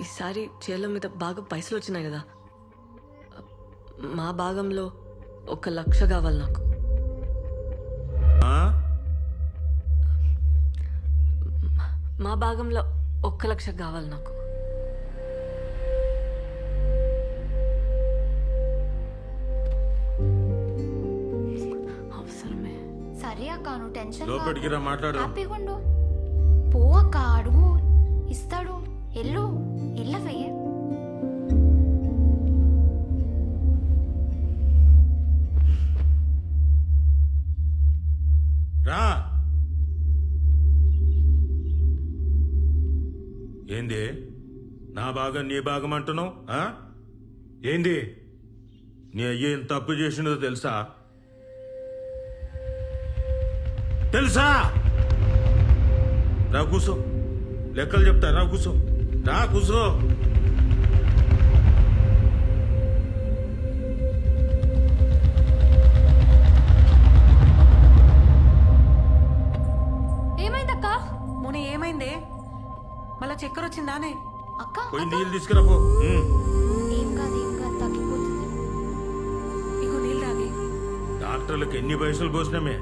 ఈసారి చేల మీద బాగా పైసలు వచ్చినాయి కదా, మా భాగంలో 1,00,000 కావాలి నాకు. మా భాగంలో 1,00,000 కావాలి నాకు. అవసరమే. సరే అక్క, నువ్వు టెన్షన్ లోపలికి రా, మాట్లాడదాం. హ్యాపీగా ఉండు. పో అక్క, అడుగు, ఇస్తాడు. ఎల్లు, ఎల్లవే. రా. ఏంది నా భాగం నీ భాగం అంటున్నావు? ఏంది నీ అయ్య ఏం తప్పు చేసినదో తెలుసా? తెలుసా? రా కూసో, లెక్కలు చెప్తా. రా కూసో, రా కూసో. ఏమైందక్క? మొన్న ఏమైందే? మళ్ళా చక్కెర వచ్చిందానే? అక్క పోయి నీళ్ళు తీసుకురా పో. ఏం కాదు, తగ్గిపోతుంది. ఇగో నీళ్ళు తాగి. డాక్టర్లకు ఎన్ని పైసలు పోసినామే,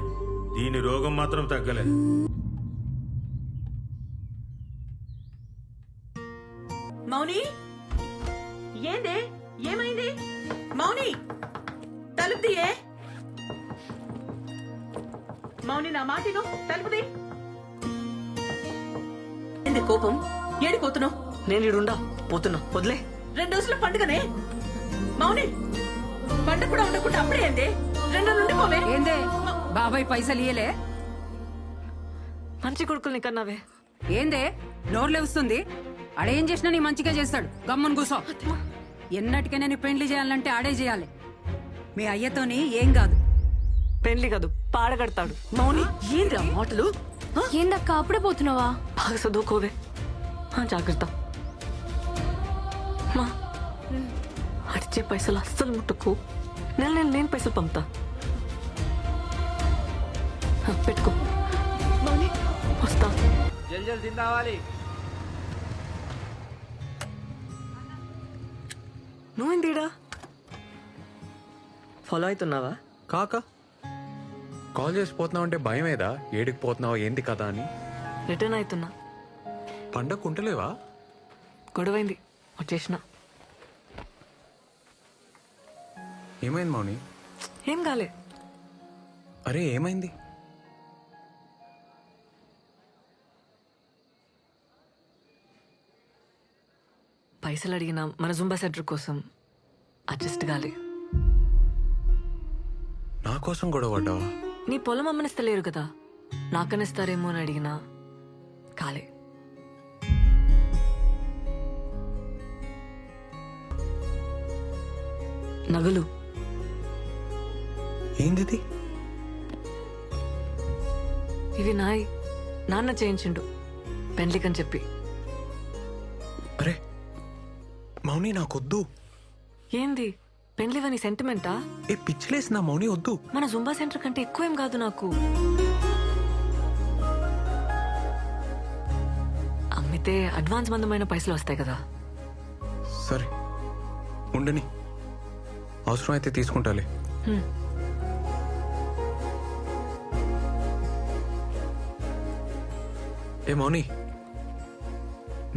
దీని రోగం మాత్రం తగ్గలే. మౌని, ఏందే? ఏమైంది? మౌని, తలుపు తీయే. మౌని, నా మాటిను, తలుపుది. ఏంది కోపం? ఏడిపోతున్నావు? నేను ఇడుండా పోతున్నా, వదిలే. 2 రోజుల పండుగనే మౌని. పండుగ కూడా ఉండకుండా అప్పుడే ఏంది? 2 రోజులు నుండి పోవే. ఏందే బాబాయ్ పైసలు ఇయ్యలే? మంచి కొడుకుల్ని కన్నావే. ఏందే నోరు లేవుస్తుంది? ఆడేం చేసినా నీ మంచిగా చేస్తాడు. గమ్మున కూసో. ఎన్నటికైనా నీ పెండ్లి చేయాలంటే ఆడే చేయాలి. మీ అయ్యతోని ఏం కాదు. పెళ్లి కాదు, పాడగడతాడు. మౌని, ఏంద్రా మాటలు? ఏందక్క, అప్పుడే పోతున్నావా? బాగా చదువుకోవే. జాగ్రత్త. మా అడిచే పైసలు అస్సలు ముట్టుకో. నేను పైసలు పంపుతా. పెట్టుకో. మౌని, వస్తా. జల్ తిందావాలి. నువ్వేందిడా ఫాలో అవుతున్నావా? కాక కాల్ చేసి పోతున్నావు అంటే భయమేదా? ఏడికి పోతున్నావు, ఏంది కదా అని? రిటర్న్ అవుతున్నా. పండగ ఉంటలేవా? గొడవైంది, వచ్చేసిన. ఏమైంది మౌని? ఏం కాలే. అరే ఏమైంది? పైసలు అడిగిన మన జుంబా సెంటర్ కోసం అడ్జస్ట్ కాలే. నా కోసం గొడవ పడ్డావా? నీ పొలం అమ్మనిస్తలేరు కదా, నాకనిస్తారేమో అని అడిగినా కాలే. నగలు. ఏంది? ఇవి నాన్న చేయించిండు పెండ్లికని చెప్పి. అరే మౌని, నాకొద్దు. ఏంది పెండ్లివని సెంటిమెంటా? ఏ పిచ్చిలేసిన మౌని, వద్దు. మన జుంబా సెంటర్ కంటే ఎక్కువేం కాదు నాకు. అమ్మితే అడ్వాన్స్ మందమైన పైసలు వస్తాయి కదా. సరే ఉండని, అవసరం అయితే తీసుకుంటాలే. ఏ మౌని,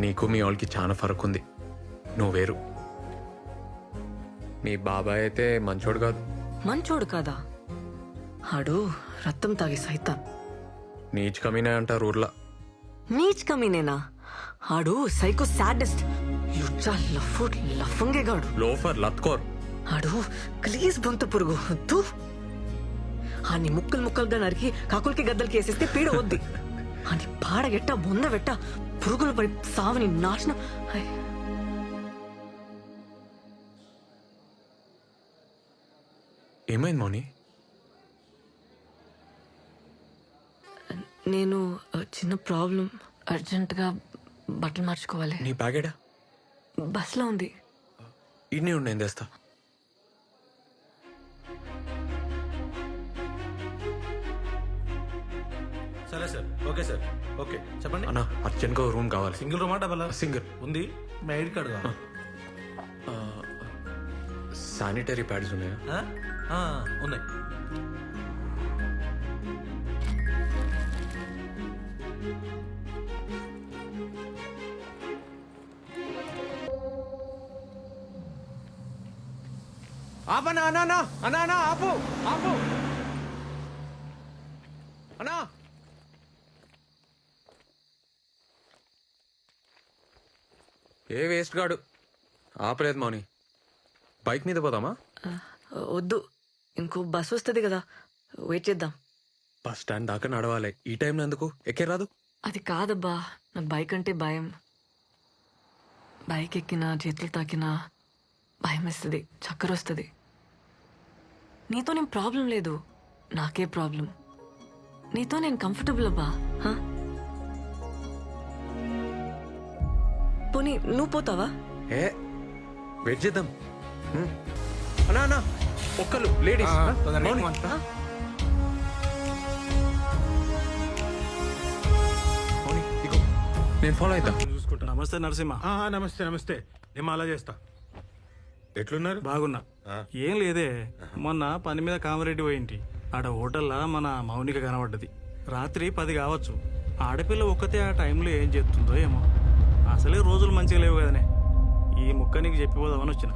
నీకు మీ వాళ్ళకి చాలా ఫరక్ ఉంది. నువ్వు వేరు. మీ బాబాయ్ అయితే మంచోడు కాదు. మంచోడు కాదా? ఆడు రక్తం తాగి సైతాన్. నీచ్ కమీనే అంటారు ఊర్లా. నీచ్ కమీనేనా? ఆడు సైకో సాడెస్ట్, లుచ్చా లఫంగేగాడు. లోఫర్ లత్కోర్. ఆడు ప్లీజ్ బొంత పురుగు వద్దు. ఆని ముక్కలుగా నరికి కాకులకి గద్దలకి వేసేస్తే పీడ వద్ది. అని పాడగెట్ట బొందవెట్ట పురుగులు పడి సావని నాశనం. ఏమైంది మౌని? నేను చిన్న ప్రాబ్లం, అర్జెంటుగా బట్టలు మార్చుకోవాలి. నీ బ్యాగేడా? బస్లో ఉంది. ఇన్ని ఉండి నేను తెస్తా. సరే సార్, ఓకే సార్, ఓకే చెప్పండి. అన్నా అర్జెంట్గా రూమ్ కావాలి. సింగిల్ రూమా డబల్? సింగిల్. ఉంది. మీ ఐడి కార్డు కావాలి? శానిటరీ ప్యాడ్స్ ఉన్నాయా? ఉన్నాయి. ఆపనా అన్నా అన్నా అన్నా అన్నా ఆపు ఆపు అన్నా. ఏ వేస్ట్ గాడు ఆపలేదు మౌని. బైక్ మీద పోదామా? వద్దు, ఇంకో బస్ వస్తుంది కదా, వెయిట్ చేద్దాం. బస్ స్టాండ్ దాకా నడవాలి. ఈ టైంలో ఎందుకు? ఎక్కే రాదు? అది కాదబ్బా, నాకు బైక్ అంటే భయం. బైక్ ఎక్కినా చేతులు తాకినా భయం వేస్తుంది, చక్కర వస్తుంది. నీతో నేను ప్రాబ్లం లేదు, నాకే ప్రాబ్లం. నీతో నేను కంఫర్టబుల్ అబ్బా. హా? పోనీ నువ్వు పోతావా? ఏ వెయిట్ చేద్దాం. అన్నా అన్నా ఒక్కలు లేడీస్. నేను ఫాలో అవుతా. చూసుకుంటా. నమస్తే నరసింహ. నమస్తే నమస్తే. నేను అలా చేస్తా. ఎట్లున్నారు? బాగున్నా. ఏం లేదే, మొన్న పని మీద కామరెడ్డి పోయింటి. ఆడ హోటల్లా మన మౌనిక కనబడ్డది. రాత్రి 10 కావచ్చు. ఆడపిల్ల ఒక్కతే ఆ టైంలో ఏం చెప్తుందో ఏమో. అసలే రోజులు మంచిగా లేవు కదనే. ఈ ముక్క నీకు చెప్పిపోదామని వచ్చిన.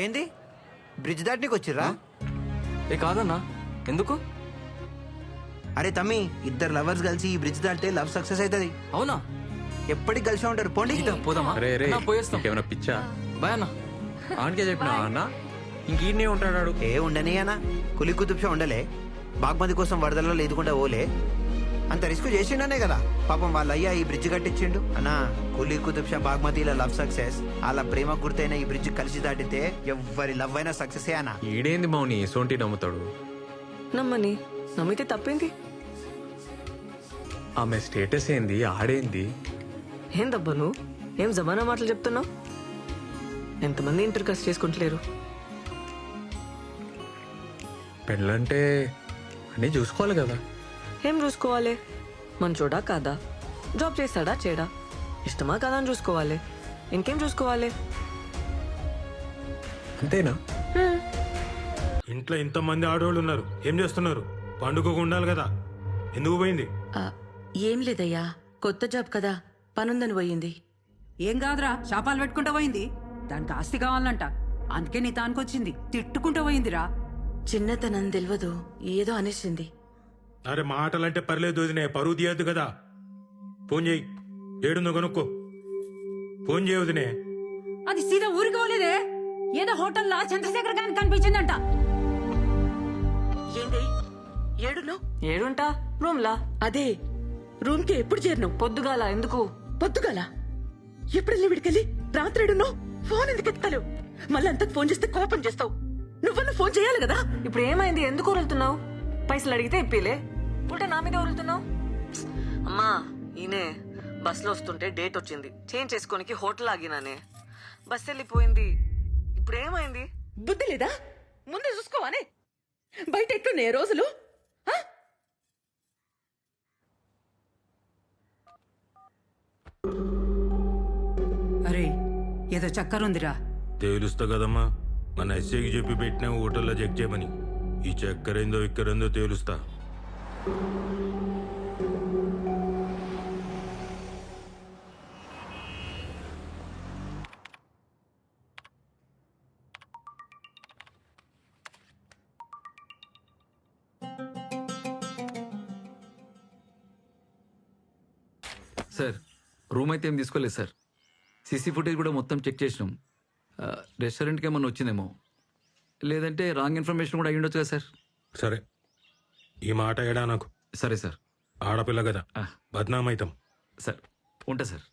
ఏంది బ్రిడ్జ్ దాటనీకి వచ్చిర్రా? ఏ కాదన్నా, ఎందుకు? అరే తమ్మి, ఇద్దరు లవర్స్ కలిసి ఈ బ్రిడ్జ్ దాటితే లవ్ సక్సెస్ అవుతుంది. అవునా? ఎప్పటికి కలిసి ఉంటారు. పోండి. పోదామా? రే రే అన్నా, పోయేస్తాం. ఏమైనా పిచ్చా? బాయ్ అన్న. ఆనకే చెప్పినా అన్న ఇంకీడనే ఉంటాడు. ఏ ఉండని అన్న, కులి కుతుబ్షా ఉండలే. బాగ్మతి కోసం వరదల్లో లేదుకుండా ఓలే. అంత రిస్క్ చేసిండనే కదా పాపం వాళ్ళ అయ్యా ఈ బ్రిడ్జ్ కట్టించిండు. అన్నా, కులి కుతుబ్షా బాగ్మతిల లవ్ సక్సెస్, వాళ్ళ ప్రేమ గుర్తైన ఈ బ్రిడ్జ్ కలిసి దాటితే ఎవ్వరి లవ్ అయినా సక్సెస్ అన్నా. ఈడేంది మౌని సోంటి నమ్ముతాడు? నమ్మని, నమ్మితే తప్పేంది? ఆమె స్టేటస్ ఏంది, ఆడేంది? ఏందబ్బా నువ్వు ఏం జమానా మాటలు చెప్తున్నావు? ఎంతమంది ఇంటర్ కాస్ట్ చేసుకుంటలేరు? పెళ్ళంటే అన్నీ చూసుకోవాలి కదా. ఏం చూసుకోవాలి? మంచోడా కాదా, జాబ్ చేస్తాడా చేయడా, ఇష్టమా కాదా అని చూసుకోవాలి. ఇంకేం చూసుకోవాలి? అంతేనా? ఇంట్లో ఇంతమంది ఆడవాళ్ళు ఉన్నారు, ఏం చేస్తున్నారు? పండుగకు ఉండాలి కదా, ఎందుకు పోయింది? ఏం లేదయ్యా, కొత్త జాబ్ కదా, పనుందని పోయింది. ఏం కాదురా, శాపాలు పెట్టుకుంటూ పోయింది. దానికి ఆస్తి కావాలంట, అందుకే నీ తానుకొచ్చింది. తిట్టుకుంటూ పోయిందిరా. చిన్నతనం తెలియదు, ఏదో అనేసింది. అరే మాటలంటే పర్లేదు వదినే, పరువు తీయద్దు కదా. ఫోన్ చేయి, ఏడుందో కనుక్కో. ఫోన్ చేయ వదినే. అది సీదా ఊరికి పోలేదే, ఏదో హోటల్లో చంద్రశేఖర్ గారికి కనిపించిందంట. ఏంది ఏడును? ఏడుంటా రూమ్లా. అదే రూమ్ కి ఎప్పుడు చేరినావు? పొద్దుగాల. ఎందుకు? పొద్దుగాల ఎప్పుడెళ్ళి విడికెళ్ళి రాత్రి ఏడున్నావు? ఫోన్ ఎందుకు ఎత్తావు? మళ్ళీ అంతకు ఫోన్ చేస్తే కోపం చేస్తావు. నువ్వన్నా ఫోన్ చేయాలి కదా. ఇప్పుడు ఏమైంది? ఎందుకు ఊరులుతున్నావు? పైసలు అడిగితే ఇప్పిలే, ఉల్టా నా మీద ఊరులుతున్నావు. అమ్మా, ఈయనే బస్సులో వస్తుంటే డేట్ వచ్చింది, చేంజ్ చేసుకోనికి హోటల్ ఆగినానే. బస్ వెళ్ళిపోయింది. ఇప్పుడు ఏమైంది? బుద్ధి లేదా? ముందే చూసుకోవానే. బయట ఎట్లున్నాయి రోజులు? ఆ? అరే ఏదో చక్కరుందిరా. తేలుస్తా కదమ్మా, మన ఎస్ఐకి చెప్పి పెట్టినా హోటల్లో చెక్ చేయమని. ఈ చక్కరేందో ఇక్కరేందో తేలుస్తా. సార్, రూమ్ అయితే ఏం తీసుకోలేదు సార్. సీసీ ఫుటేజ్ కూడా మొత్తం చెక్ చేసినాం. రెస్టారెంట్కి ఏమన్నా వచ్చిందేమో, లేదంటే రాంగ్ ఇన్ఫర్మేషన్ కూడా అయ్యి ఉండొచ్చు కదా సార్. సరే, ఈ మాట ఏడా నాకు. సరే సార్. ఆడపిల్ల కదా, బద్నామైతాం. సార్ ఉంటా సార్.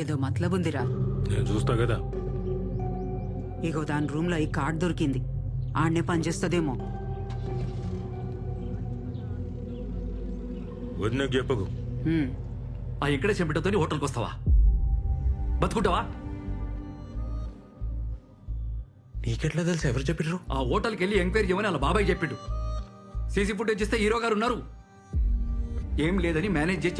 ఏదో మతలబుందిరా. నేను చూస్తా కదా. ఇగో దాని రూమ్ లో ఈ కార్డ్ దొరికింది, ఆడనే పనిచేస్తుందేమో. వదినకు చెప్పకు. ఆ ఇక్కడే చెంపటతో హోటల్కి వస్తావా? బతుకుంటావా? నీకెట్లా తెలుసు? ఎవరు చెప్పిర్రు? ఆ హోటల్కి వెళ్ళి ఎంక్వైరీ చేయమని వాళ్ళ బాబాయ్ చెప్పిండు. సీసీ ఫుటేజ్ ఇస్తే హీరో గారు ఉన్నారు. ఏం లేదని మేనేజ్ చేసి